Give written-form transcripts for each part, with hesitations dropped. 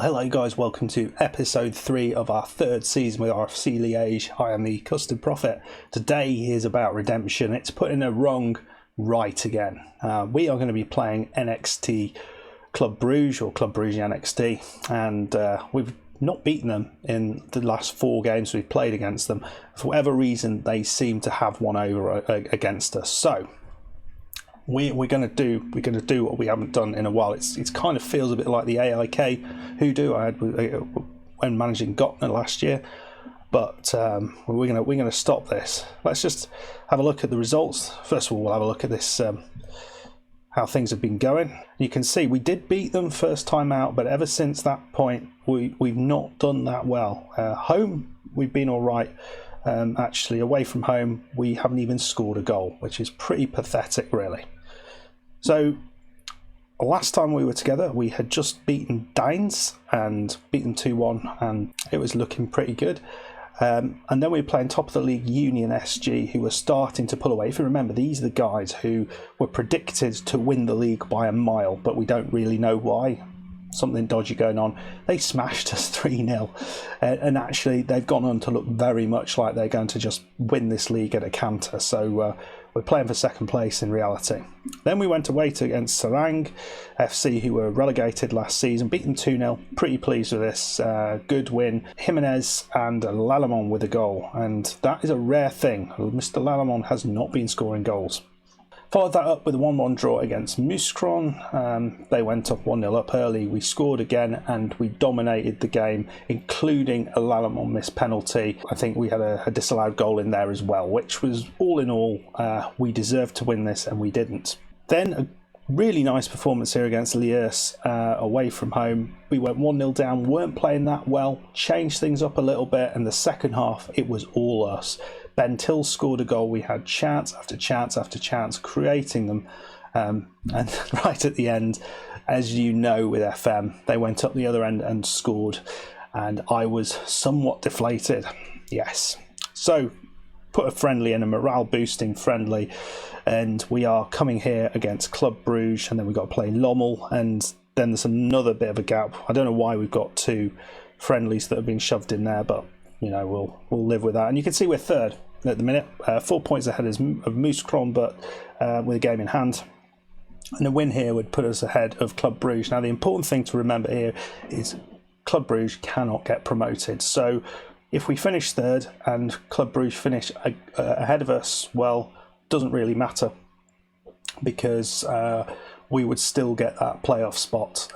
Well, hello guys, welcome to episode 3 of our third season with RFC Liege. I am the Custard Prophet. Today is about redemption. It's putting a wrong right again. We are going to be playing NXT Club Brugge, or Club Brugge NXT, and we've not beaten them in the last 4 games we've played against them. For whatever reason, they seem to have one over against us. So we're going to do what we haven't done in a while. It's kind of feels a bit like the AIK hoodoo I had when managing Gotner last year, but we're going to stop this. Let's just have a look at the results. First of all, we'll have a look at this, how things have been going. You can see we did beat them first time out, but ever since that point we've not done that well. Home we've been all right. Actually, away from home we haven't even scored a goal, which is pretty pathetic, really. So last time we were together we had just beaten Dines and beaten 2-1, and it was looking pretty good. And then we were playing top of the league Union SG, who were starting to pull away. If you remember, these are the guys who were predicted to win the league by a mile, but we don't really know why. Something dodgy going on. They smashed us 3-0, and actually they've gone on to look very much like they're going to just win this league at a canter. So we're playing for second place in reality. Then we went away against Sarang FC, who were relegated last season, beaten 2-0. Pretty pleased with this. Good win. Jimenez and Lalamon with a goal, and that is a rare thing. Mr. Lalamon has not been scoring goals. Followed that up with a 1-1 draw against Muskron. They went up 1-0 up early. We scored again and we dominated the game, including a Lalamon missed penalty. I think we had a disallowed goal in there as well, which was all in all, we deserved to win this and we didn't. Then a really nice performance here against Liege away from home. We went 1-0 down, weren't playing that well, changed things up a little bit, and the second half it was all us. Ben Till scored a goal. We had chance after chance after chance, creating them. And right at the end, as you know with FM, they went up the other end and scored. And I was somewhat deflated. Yes. So, put a friendly in, a morale-boosting friendly. And we are coming here against Club Brugge. And then we've got to play Lommel. And then there's another bit of a gap. I don't know why we've got 2 friendlies that have been shoved in there, but you know, we'll live with that. And you can see we're third at the minute, 4 points ahead of Muskron, but with a game in hand. And a win here would put us ahead of Club Brugge. Now, the important thing to remember here is Club Brugge cannot get promoted. So if we finish third and Club Brugge finish ahead of us, well, doesn't really matter, because we would still get that playoff spot.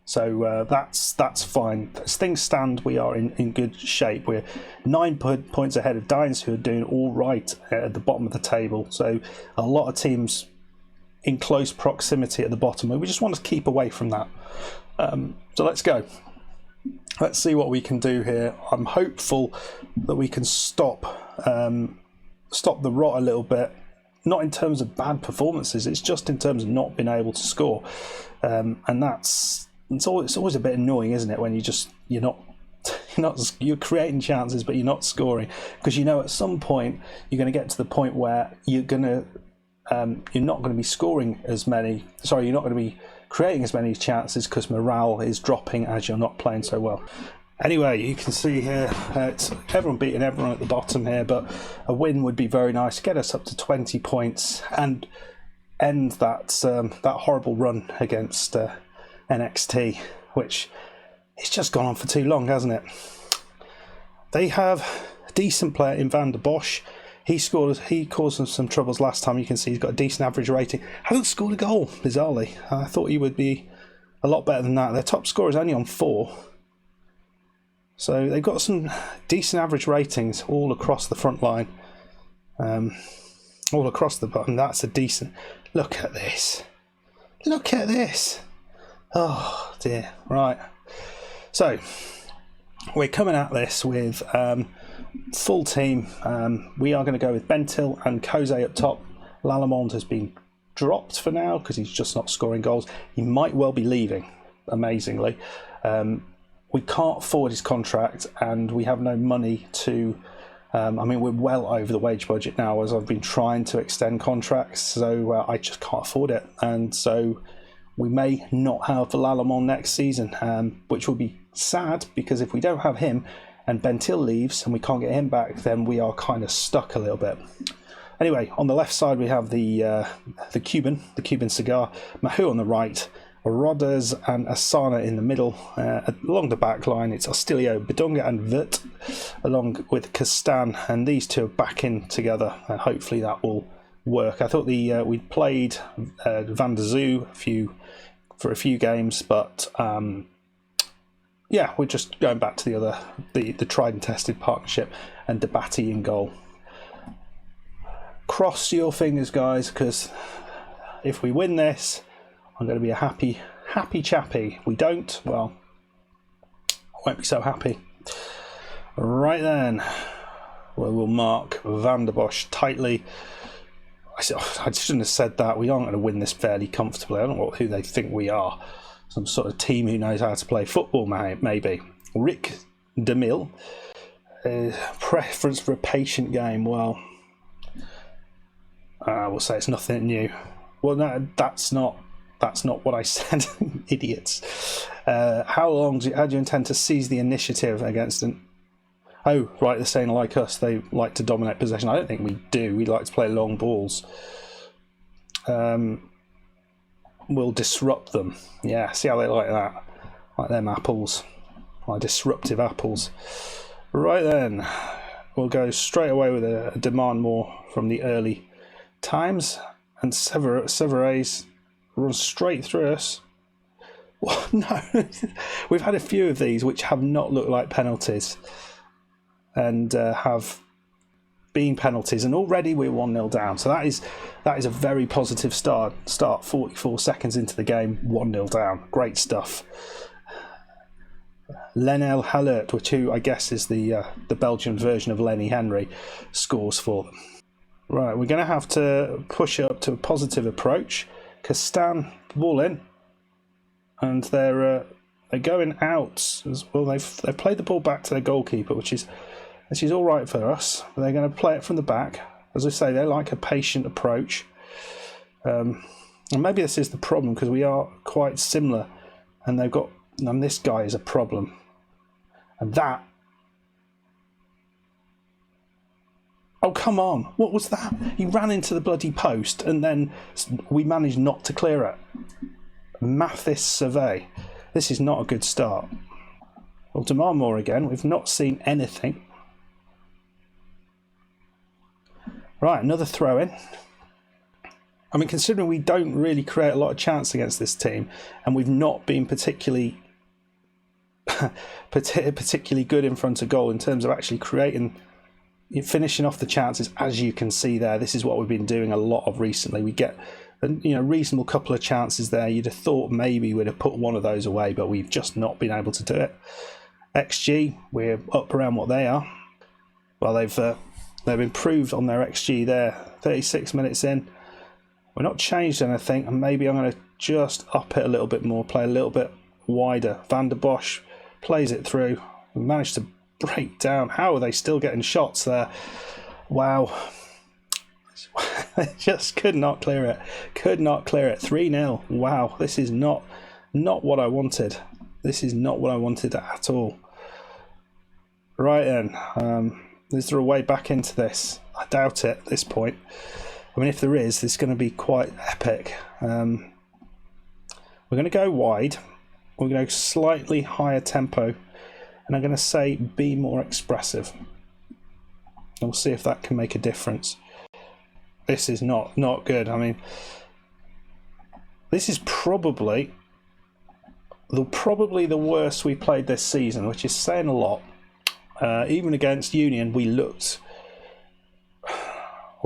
So that's fine. As things stand, we are in good shape. We're 9 points ahead of Dines, who are doing all right at the bottom of the table. So a lot of teams in close proximity at the bottom. We just want to keep away from that. So let's go. Let's see what we can do here. I'm hopeful that we can stop the rot a little bit. Not in terms of bad performances. It's just in terms of not being able to score, and it's always a bit annoying, isn't it, when you're creating chances but you're not scoring, because you know at some point you're going to get to the point where you're not going to be scoring as many. Sorry, you're not going to be creating as many chances because morale is dropping as you're not playing so well. Anyway, you can see here it's everyone beating everyone at the bottom here, but a win would be very nice, get us up to 20 points and end that horrible run against NXT, which it's just gone on for too long, hasn't it? They have a decent player in Van der Bosch. He caused them some troubles last time. You can see he's got a decent average rating. Hasn't scored a goal, bizarrely. I thought he would be a lot better than that. Their top scorer is only on 4. So they've got some decent average ratings all across the front line. All across the bottom. That's a decent... Look at this. Look at this. Oh dear. Right. So we're coming at this with full team. We are going to go with Bentil and Kose up top. Lalamond has been dropped for now because he's just not scoring goals. He might well be leaving, amazingly. We can't forward his contract, and we have no money to I mean, we're well over the wage budget now, as I've been trying to extend contracts, so I just can't afford it. And so we may not have Lallemon next season, which will be sad, because if we don't have him and Bentil leaves and we can't get him back, then we are kind of stuck a little bit. Anyway, on the left side we have the Cuban cigar, Mahu on the right, Roders and Asana in the middle. Along the back line, it's Ostilio, Bedunga and Vert, along with Castan, and these two are back in together, and hopefully that will work. I thought we played Van der Zoo for a few games, but yeah, we're just going back to the tried and tested partnership, and Debati in goal. Cross your fingers, guys, because if we win this, I'm going to be a happy chappy. If we don't, well, I won't be so happy. Right then, we'll mark Van der Bosch tightly. I shouldn't have said that. We aren't going to win this fairly comfortably. I don't know who they think we are. Some sort of team who knows how to play football, maybe. Rick DeMille. Preference for a patient game. Well, we'll say it's nothing new. Well, no, that's not what I said. Idiots. How do you intend to seize the initiative against an... Oh, right, they're saying like us, they like to dominate possession. I don't think we do. We like to play long balls. We'll disrupt them. Yeah, see how they like that? Like them apples. Like disruptive apples. Right then, we'll go straight away with a demand more from the early times. And Severes runs straight through us. Well, no, we've had a few of these which have not looked like penalties, and have been penalties, and already we're 1-0 down. So that is a very positive start. 44 seconds into the game, 1-0 down. Great stuff. Lenel Halert, who I guess is the Belgian version of Lenny Henry, scores for them. Right, we're going to have to push up to a positive approach. Castan, ball in, and they're going out as well. They've played the ball back to their goalkeeper, which is all right for us. They're going to play it from the back. As I say, they like a patient approach, and maybe this is the problem, because we are quite similar, and this guy is a problem, and that. Oh, come on. What was that? He ran into the bloody post, and then we managed not to clear it. Mathis Survey. This is not a good start. Well, demand more again. We've not seen anything. Right, another throw-in. I mean, considering we don't really create a lot of chance against this team, and we've not been particularly good in front of goal in terms of actually finishing off the chances, as you can see there. This is what we've been doing a lot of recently. We get a reasonable couple of chances there. You'd have thought maybe we'd have put one of those away, but we've just not been able to do it. XG, we're up around what they are. Well, they've improved on their XG there. 36 minutes in, we're not changed anything, and maybe I'm going to just up it a little bit more, play a little bit wider. Van der Bosch plays it through. We managed to break down. How are they still getting shots there? Wow. They just could not clear it. 3-0. Wow, this is not what I wanted. This is not what I wanted at all. Right then, is there a way back into this? I doubt it at this point. I mean, if there is, it's going to be quite epic. We're going to go wide. We're going to go slightly higher tempo. And I'm going to say be more expressive. And we'll see if that can make a difference. This is not good. I mean, this is probably the worst we played this season, which is saying a lot. Even against Union, we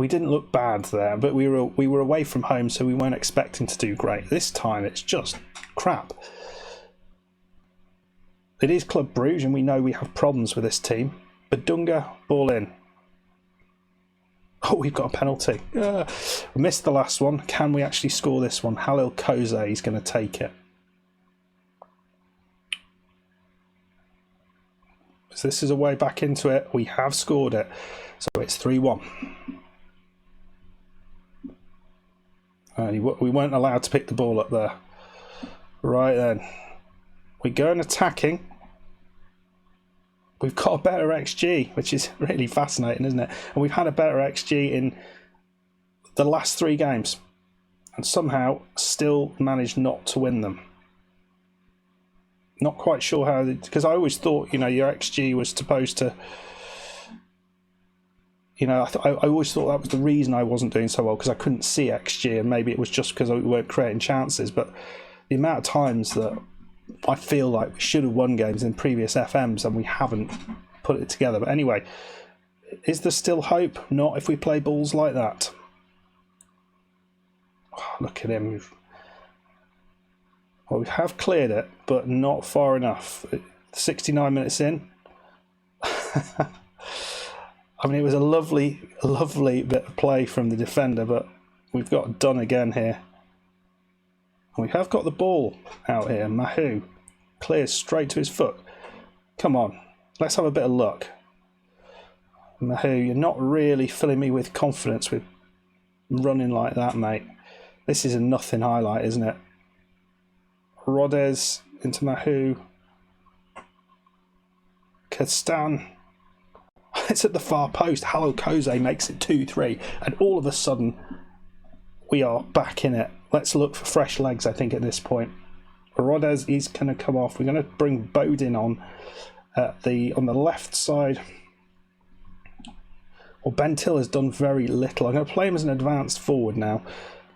didn't look bad there, but we were away from home, so we weren't expecting to do great. This time, it's just crap. It is Club Brugge, and we know we have problems with this team. Bedunga, ball in. Oh, we've got a penalty. We missed the last one. Can we actually score this one? Halil Koze is going to take it. So this is a way back into it. We have scored it. So it's 3-1. We weren't allowed to pick the ball up there. Right then. We're going attacking. We've got a better XG, which is really fascinating, isn't it? And we've had a better XG in the last 3 games. And somehow still managed not to win them. Not quite sure how, because I always thought, you know, your XG was supposed to, you know, I always thought that was the reason I wasn't doing so well, because I couldn't see XG, and maybe it was just because we weren't creating chances. But the amount of times that I feel like we should have won games in previous FMs and we haven't put it together. But anyway, is there still hope? Not if we play balls like that. Oh, look at him. Well, we have cleared it, but not far enough. 69 minutes in. I mean, it was a lovely bit of play from the defender, but we've got done again here. And we have got the ball out here. Mahu clears straight to his foot. Come on, let's have a bit of luck. Mahu, you're not really filling me with confidence with running like that, mate. This is a nothing highlight, isn't it? Rodez into Mahu. Kastan. It's at the far post. Halo Koze makes it 2-3. And all of a sudden, we are back in it. Let's look for fresh legs, I think, at this point. Rodez is going to come off. We're going to bring Bodin on on the left side. Well, Ben Till has done very little. I'm going to play him as an advanced forward now.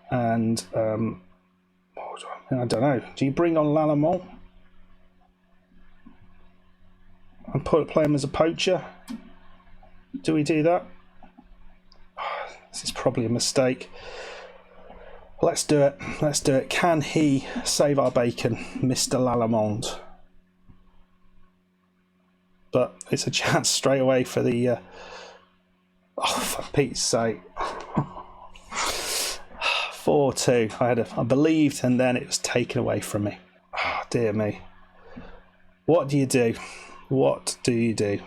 And I don't know. Do you bring on Lalamont and play him as a poacher? Do we do that? This is probably a mistake. Let's do it. Let's do it. Can he save our bacon, Mr. Lalamont? But it's a chance straight away for the... oh, for Pete's sake. 4-2. I believed, and then it was taken away from me. Oh, dear me. What do you do? What do you do?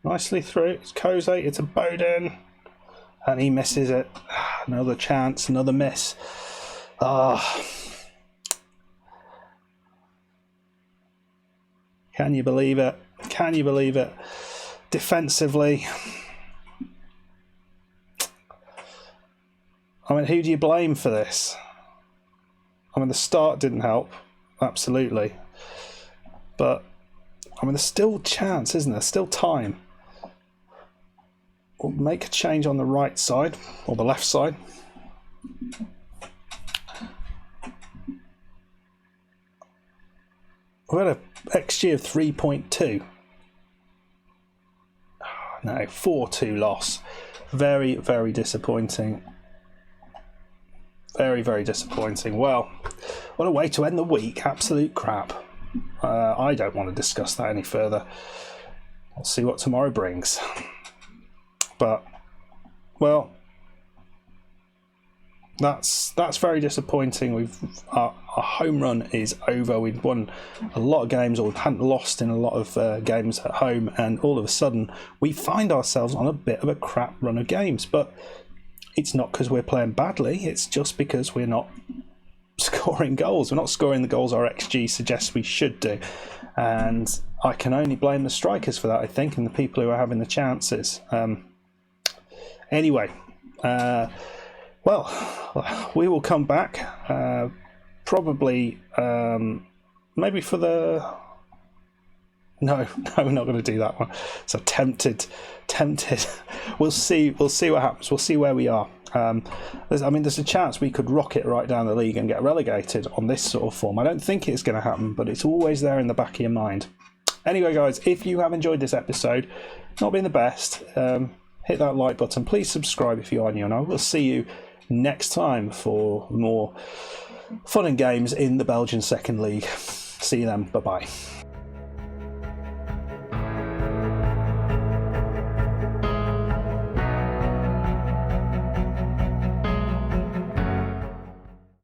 Nicely through. It's Koze. It's a Bodin. And he misses it. Another chance. Another miss. Ah. Can you believe it? Can you believe it? Defensively. I mean, who do you blame for this? I mean, the start didn't help. Absolutely. But, I mean, there's still chance, isn't there? Still time. We'll make a change on the right side, or the left side. We've had an XG of 3.2. Oh, no, 4-2 loss. Very, very disappointing. Very, very disappointing. Well, what a way to end the week. Absolute crap. I don't want to discuss that any further. We'll see what tomorrow brings. But, well, that's very disappointing. Our home run is over. We've won a lot of games, or hadn't lost in a lot of games at home, and all of a sudden we find ourselves on a bit of a crap run of games. But it's not because we're playing badly, it's just because we're not scoring goals. We're not scoring the goals our XG suggests we should do. And I can only blame the strikers for that, I think, and the people who are having the chances. Anyway, well, we will come back, probably, maybe for the... No, we're not going to do that one. So tempted. We'll see what happens. We'll see where we are. There's a chance we could rocket right down the league and get relegated on this sort of form. I don't think it's going to happen, but it's always there in the back of your mind. Anyway, guys, if you have enjoyed this episode, not been the best, hit that like button. Please subscribe if you are new, and I will see you next time for more fun and games in the Belgian Second League. See you then. Bye-bye.